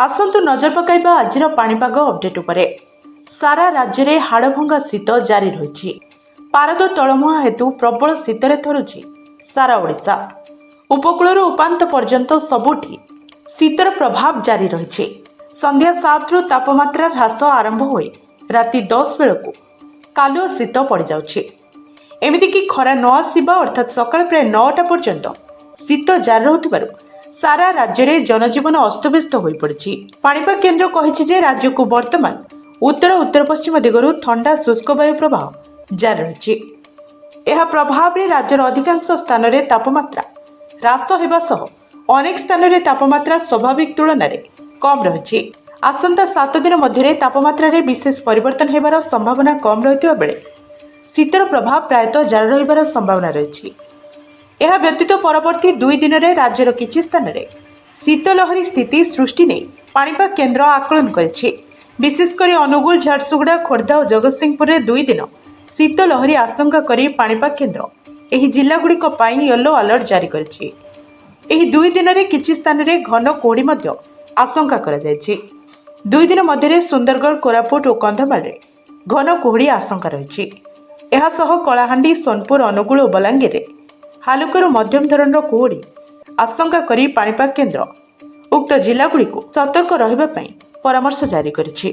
आसंतु नजर पकाइबा आजिर पाणीपाग अपडेट उपरे। सारा राज्य में हाड़भंगा शीत जारी रही। पारद तलमुहा हेतु प्रबल शीतरे थरुछि सारा ओडिशा। उपकूल उपात पर्यंत सबुठी शीतर प्रभाव जारी रही। संध्या 7 रु तापमात्रा ह्रास आरंभ हो राति 10 बेलू कालुआ शीत पड़ जाउछि। एमितिकी खरा न आसिबा अर्थात सकाळ प्राय 9टा पर्यंत शीत जारी रहुथिबारु सारा राज्य में जनजीवन अस्तव्यस्त हो पड़ी। पाणीपाग केन्द्र कहिछि जे राज्य को वर्तमान उत्तर उत्तर पश्चिम दिगरु ठंडा शुष्क वायु प्रवाह जारी रही। यह प्रभाव में राज्यर अधिकांश स्थान में तापमात्रा ह्रास होगा सह अनेक स्थान में तापमात्रा स्वाभाविक तुलन में कम रही। आसंता 7 दिन मध्य तापमात्रा रे विशेष परिवर्तन होबार संभावना कम रही बेले शीतर प्रभाव प्रायतः जारी रहिबार संभावना रही। यह व्यतीत परवर्ती 2 दिन में राज्यर किछि स्थान में शीतलहरी स्थिति सृष्टि नहीं पाणीपाग केन्द्र आकलन करिछि। विशेषकर अनुगुल, झारसुगुड़ा, खोर्धा और जगतसिंहपुर में 2 दिन शीतलहरी आशंका करी पाणीपाग केन्द्र एही जिल्लागुड़िक पई येलो अलर्ट जारी करिछि। एही 2 दिन में किछि स्थान में घन कुहुड़ी मध्य आशंका करा जायछि। 2 दिन मध्य सुंदरगढ़, कोरापुट और कंधमाल में घन कुहुड़ी आशंका रही। यह सह कलाहांडी, सोनपुर, अनुगुल और बलांगीर में हालुकरू मध्यम धरणर कुहुड़ी आशंका करी पाणीपाग केन्द्र उक्त जिल्लागुड़िक सतर्क रहिबा पई परामर्श जारी करिछि।